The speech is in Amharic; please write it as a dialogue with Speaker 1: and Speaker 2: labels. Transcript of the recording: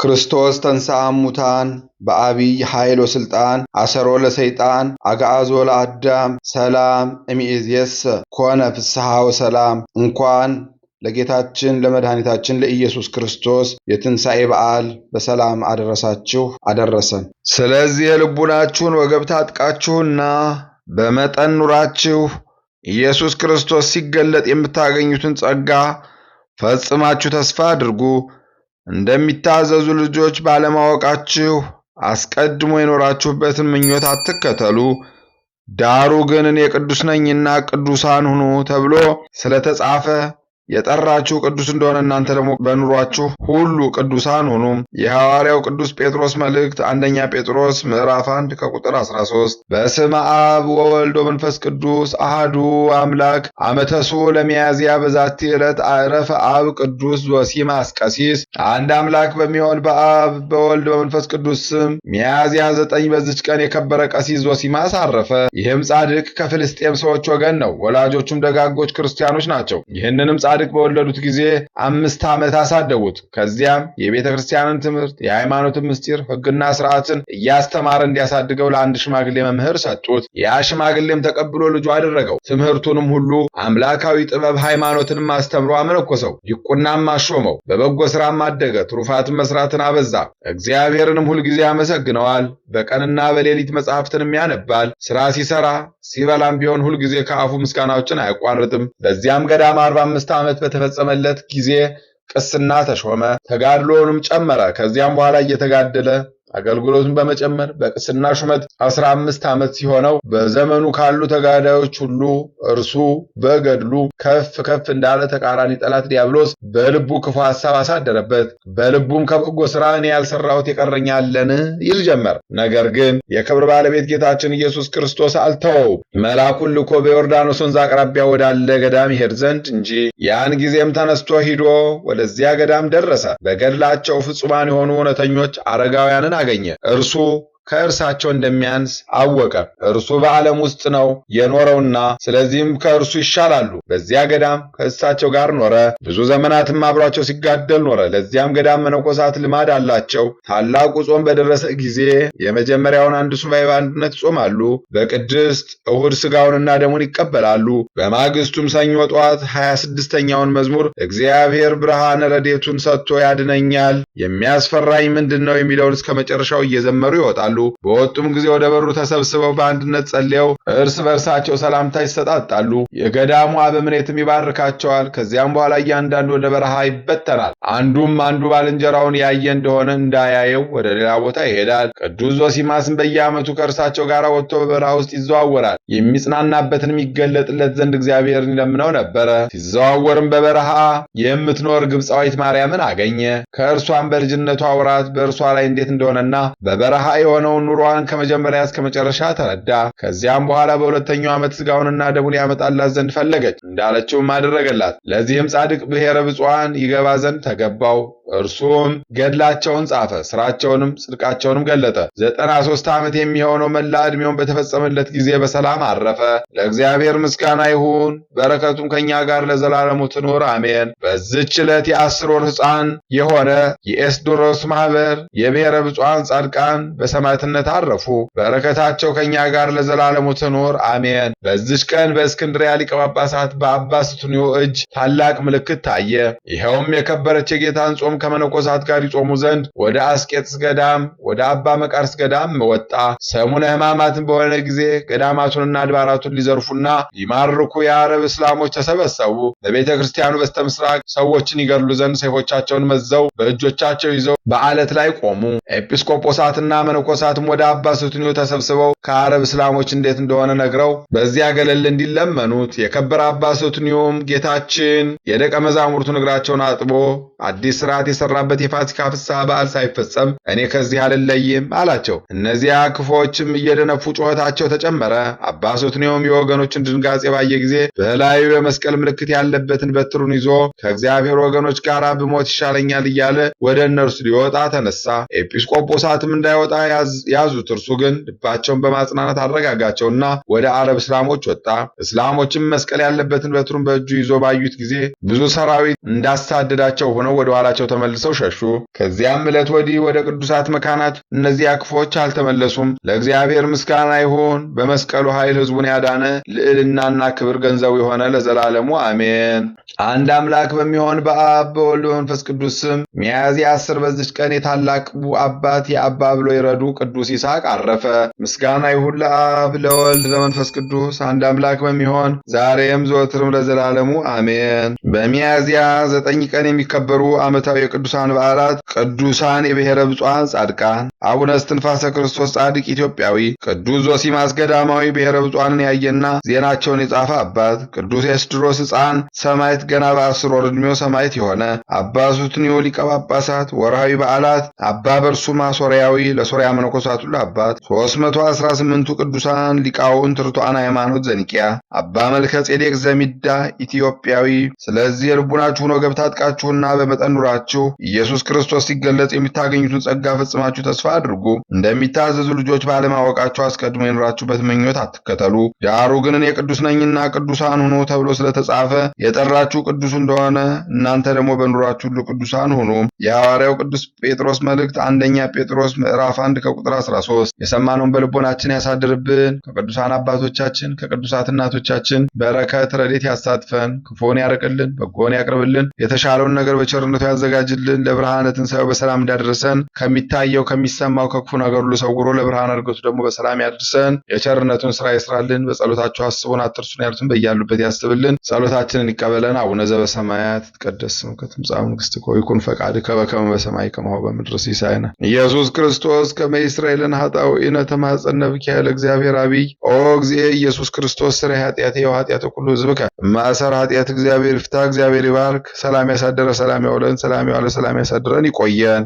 Speaker 1: ክርስቶስ ተንሥአ እሙታን በአቢይ ኃይል ወሥልጣን አሰሮ ለሰይጣን አግዓዞ ለአዳም ሰላም እምይእዜሰ ኮነ ፍስሐ ወሰላም። እንኳን ለጌታችን ለመድኃኒታችን ለኢየሱስ ክርስቶስ የትንሣኤ በዓል በሰላም አደረሳችሁ አደረሰን። ስለዚህ የልቡናችሁን ወገብ ታጥቃችሁና በመጠን ኑራችሁ ኢየሱስ ክርስቶስ ሲገለጥ የምታገኙትን ጸጋ ፈጽማችሁ ተስፋ አድርጉ። እንደሚታዘዙ ልጆች ባለማወቃችሁ አስቀድሞ የኖራችሁበትን ምኞት አትከተሉ። ዳሩ ግን እኔ ቅዱስ ነኝና ቅዱሳን ሁኑ ተብሎ ስለተጻፈ የጠራችሁ ቅዱስ እንደሆነ እናንተ ደግሞ በኑሯችሁ ሁሉ ቅዱሳን ሁኑ። የሐዋርያው ቅዱስ ጴጥሮስ መልእክት አንደኛ ጴጥሮስ ምዕራፍ 1 ከቁጥር 13። በስመ አብ ወወልድ ወመንፈስ ቅዱስ አሐዱ አምላክ አመተሱ ለሚያዝያ በዛቲ ዕለት አዕረፈ አብ ቅዱስ ዞሲማስ ቀሲስ። አንድ አምላክ በሚሆን በአብ በወልድ በመንፈስ ቅዱስ ስም ሚያዝያ 9 በዚች ቀን የከበረ ቀሲስ ዞሲማስ አረፈ። ይህም ጻድቅ ከፍልስጤም ሰዎች ወገን ነው። ወላጆቹም ደጋጎች ክርስቲያኖች ናቸው። ይህንንም ጻድቅ በወለዱት ጊዜ 5 ዓመት አሳደጉት። ከዚያም የቤተ ክርስቲያንን ትምህርት የሃይማኖትን ምስጢር ሕግና ሥርዓትን እያስተማረ እንዲያሳድገው ለአንድ ሽማግሌ መምህር ሰጡት። ያ ሽማግሌም ተቀብሎ ልጁ አደረገው። ትምህርቱንም ሁሉ አምላካዊ ጥበብ ሃይማኖትንም አስተምሮ አመነኮሰው። ዲቁናም አሾመው። በበጎ ሥራም አደገ። ትሩፋትን መስራትን አበዛ። እግዚአብሔርንም ሁልጊዜ ያመሰግነዋል። በቀንና በሌሊት መጻሕፍትንም ያነባል። ሥራ ሲሰራ ሲበላም ቢሆን ሁልጊዜ ከአፉ ምስጋናዎችን አያቋርጥም። በዚያም ገዳም 45 ዓመት በተፈጸመለት ጊዜ ቅስና ተሾመ። ተጋድሎውንም ጨመረ። ከዚያም በኋላ እየተጋደለ አገልግሎቱን በመጨመር በቅስና ሹመት 15 ዓመት ሲሆነው በዘመኑ ካሉ ተጋዳዮች ሁሉ እርሱ በገድሉ ከፍ ከፍ እንዳለ ተቃራኒ ጠላት ዲያብሎስ በልቡ ክፉ ሐሳብ አሳደረበት። በልቡም ከበጎ ሥራ እኔ ያልሰራሁት የቀረኛለን ይል ጀመር። ነገር ግን የክብር ባለቤት ጌታችን ኢየሱስ ክርስቶስ አልተወው። መልአኩን ልኮ በዮርዳኖስ ወንዝ አቅራቢያ ወዳለ ገዳም ይሄድ ዘንድ እንጂ። ያን ጊዜም ተነስቶ ሂዶ ወደዚያ ገዳም ደረሰ። በገድላቸው ፍጹማን የሆኑ እውነተኞች አረጋውያንን አገኘ። እርሱ ከእርሳቸው እንደሚያንስ አወቀ። እርሱ በዓለም ውስጥ ነው የኖረውና ስለዚህም ከእርሱ ይሻላሉ። በዚያ ገዳም ከእሳቸው ጋር ኖረ። ብዙ ዘመናትም አብሯቸው ሲጋደል ኖረ። ለዚያም ገዳም መነኮሳት ልማድ አላቸው። ታላቁ ጾም በደረሰ ጊዜ የመጀመሪያውን አንድ ሱባኤ በአንድነት ይጾማሉ። በቅድስት እሁድ ሥጋውንና ደሙን ይቀበላሉ። በማግስቱም ሰኞ ጠዋት 26ኛውን መዝሙር እግዚአብሔር ብርሃነ ረድኤቱን ሰጥቶ ያድነኛል፣ የሚያስፈራኝ ምንድን ነው የሚለውን እስከ መጨረሻው እየዘመሩ ይወጣሉ። በወጡም ጊዜ ወደ በሩ ተሰብስበው በአንድነት ጸልየው እርስ በርሳቸው ሰላምታ ይሰጣጣሉ። የገዳሙ አበምኔትም ይባርካቸዋል። ከዚያም በኋላ እያንዳንዱ ወደ በረሃ ይበተናል። አንዱም አንዱ ባልንጀራውን ያየ እንደሆነ እንዳያየው ወደ ሌላ ቦታ ይሄዳል። ቅዱስ ዞሲማስም በየዓመቱ ከእርሳቸው ጋር ወጥቶ በበረሃ ውስጥ ይዘዋወራል። የሚጽናናበትንም ይገለጥለት ዘንድ እግዚአብሔርን ይለምነው ነበረ። ሲዘዋወርም በበረሃ የምትኖር ግብፃዊት ማርያምን አገኘ። ከእርሷም በልጅነቷ ወራት በእርሷ ላይ እንዴት እንደሆነና በበረሃ የሆነውን ኑሯን ከመጀመሪያ እስከ መጨረሻ ተረዳ። ከዚያም በኋላ በሁለተኛው ዓመት ሥጋውንና ደሙን ያመጣላት ዘንድ ፈለገች። እንዳለችውም አደረገላት። ለዚህም ጻድቅ ብሔረ ብፁዓን ይገባ ዘንድ ተገባው። እርሱም ገድላቸውን ጻፈ። ሥራቸውንም ጽድቃቸውንም ገለጠ። 93 ዓመት የሚሆነው መላ ዕድሜውን በተፈጸመለት ጊዜ በሰላም አረፈ። ለእግዚአብሔር ምስጋና ይሁን፣ በረከቱም ከእኛ ጋር ለዘላለሙ ትኑር አሜን። በዚች ዕለት የ10 ወር ሕፃን የሆነ የኤስድሮስ ማኅበር የብሔረ ብፁዓን ጻድቃን በሰማዕትነት አረፉ። በረከታቸው ከእኛ ጋር ለዘላለሙ ትኑር አሜን። በዚች ቀን በእስክንድርያ ሊቀ ጳጳሳት በአባ ሱቱንዮ እጅ ታላቅ ምልክት ታየ። ይኸውም የከበረች የጌታን ጾም ከመነኮሳት ጋር ይጾሙ ዘንድ ወደ አስቄጥስ ገዳም ወደ አባ መቃርስ ገዳም ወጣ። ሰሙነ ሕማማትን በሆነ ጊዜ ገዳማቱንና አድባራቱን ሊዘርፉና ሊማርኩ የአረብ እስላሞች ተሰበሰቡ። በቤተ ክርስቲያኑ በስተምስራቅ ሰዎችን ይገድሉ ዘንድ ሰይፎቻቸውን መዘው በእጆቻቸው ይዘው በዓለት ላይ ቆሙ። ኤጲስቆጶሳትና መነኮሳትም ወደ አባ ሱቱንዮ ተሰብስበው ከአረብ እስላሞች እንዴት እንደሆነ ነግረው በዚያ ገለል እንዲለመኑት። የከበረ አባ ሱቱንዮም ጌታችን የደቀ መዛሙርቱን እግራቸውን አጥቦ አዲስ ሥርዓት የሰራበት የፋሲካ ፍስሐ በዓል ሳይፈጸም እኔ ከዚህ አልለይም አላቸው። እነዚያ ክፎችም እየደነፉ ጩኸታቸው ተጨመረ። አባ ሱቱንዮም የወገኖችን ድንጋጼ ባየ ጊዜ በላዩ የመስቀል ምልክት ያለበትን በትሩን ይዞ ከእግዚአብሔር ወገኖች ጋር ብሞት ይሻለኛል እያለ ወደ እነርሱ ሊወጣ ተነሳ። ኤጲስቆጶሳትም እንዳይወጣ ያዙት። እርሱ ግን ልባቸውን በማጽናናት አረጋጋቸውና ወደ አረብ እስላሞች ወጣ። እስላሞችም መስቀል ያለበትን በትሩን በእጁ ይዞ ባዩት ጊዜ ብዙ ሰራዊት እንዳሳደዳቸው ሆነው ወደ ኋላቸው ተመልሰው ሸሹ። ከዚያም ዕለት ወዲህ ወደ ቅዱሳት መካናት እነዚያ ክፎች አልተመለሱም። ለእግዚአብሔር ምስጋና ይሁን። በመስቀሉ ኃይል ሕዝቡን ያዳነ ልዕልናና ክብር ገንዘቡ የሆነ ለዘላለሙ አሜን። አንድ አምላክ በሚሆን በአብ በወልድ በመንፈስ ቅዱስ ስም ሚያዝያ 10 በዚች ቀን የታላቁ አባት የአባ ብሎ ይረዱ ቅዱስ ይስሐቅ አረፈ። ምስጋና ይሁን ለአብ ለወልድ ለመንፈስ ቅዱስ አንድ አምላክ በሚሆን ዛሬም ዘወትርም ለዘላለሙ አሜን። በሚያዝያ 9 ቀን የሚከበሩ ዓመታዊ የቅዱሳን በዓላት ቅዱሳን የብሔረ ብፁዓን ጻድቃን አቡነ እስትንፋሰ ክርስቶስ ጻድቅ ኢትዮጵያዊ፣ ቅዱስ ዞሲማስ ገዳማዊ ብሔረ ብፁዓንን ያየና ዜናቸውን የጻፈ አባት፣ ቅዱስ ኤስድሮስ ሕፃን ሰማዕት ገና በ10 ወር ዕድሜው ሰማዕት የሆነ አባ ሱትንዮ ሊቀ ጳጳሳት። ወርሃዊ በዓላት አባ በርሱማ ሶርያዊ ለሶርያ መነኮሳት ሁሉ አባት፣ 318ቱ ቅዱሳን ሊቃውንት ርቱዓነ ሃይማኖት ዘኒቅያ፣ አባ መልከ ጼዴቅ ዘሚዳ ኢትዮጵያዊ። ስለዚህ የልቡናችሁን ወገብ ታጥቃችሁና በመጠን ኑራችሁ ኢየሱስ ክርስቶስ ሲገለጽ የምታገኙትን ጸጋ ፈጽማችሁ ተስፋ አድርጉ። እንደሚታዘዙ ልጆች ባለማወቃችሁ አስቀድሞ የኖራችሁበት ምኞት አትከተሉ። ዳሩ ግን እኔ ቅዱስ ነኝና ቅዱሳን ሁኑ ተብሎ ስለተጻፈ የጠራችሁ ቅዱስ እንደሆነ እናንተ ደግሞ በኑራችሁ ሁሉ ቅዱሳን ሁኑ። የሐዋርያው ቅዱስ ጴጥሮስ መልእክት አንደኛ ጴጥሮስ ምዕራፍ 1 ከቁጥር 13። የሰማነውን በልቦናችን ያሳድርብን። ከቅዱሳን አባቶቻችን ከቅዱሳት እናቶቻችን በረከት ረድኤት ያሳትፈን። ክፉን ያርቅልን፣ በጎን ያቅርብልን፣ የተሻለውን ነገር በቸርነቱ ያዘጋጅልን። ለብርሃነ ትንሣኤው በሰላም እንዳደረሰን ከሚታየው ከሚሰማው ከክፉ ነገር ሁሉ ሰውሮ ለብርሃነ ዕርገቱ ደግሞ በሰላም ያድርሰን። የቸርነቱን ሥራ ይስራልን። በጸሎታችሁ አስቡን አትርሱን ያሉትን በያሉበት ያስብልን። ጸሎታችንን ይቀበለን። አቡነ ዘበሰማያት ይትቀደስ ስምከ ትምጻእ መንግሥትከ ወይኩን ፈቃድከ በከመ በሰማይ ከማሁ በምድር ሲሳየነ ኢየሱስ ክርስቶስ ከመ ይስረይልን ኃጣውኢነ ተማጸነ ብከ ለእግዚአብሔር አብይ ኦ እግዚእ ኢየሱስ ክርስቶስ ስረ ኃጢአቴ ወኃጢአተ ኩሉ ሕዝብከ ማሰር ኃጢአት እግዚአብሔር ይፍታ። እግዚአብሔር ይባርክ። ሰላም ያሳደረ ሰላም ያውለን፣ ሰላም ያዋለ ሰላም ያሳድረን። ይቆየን።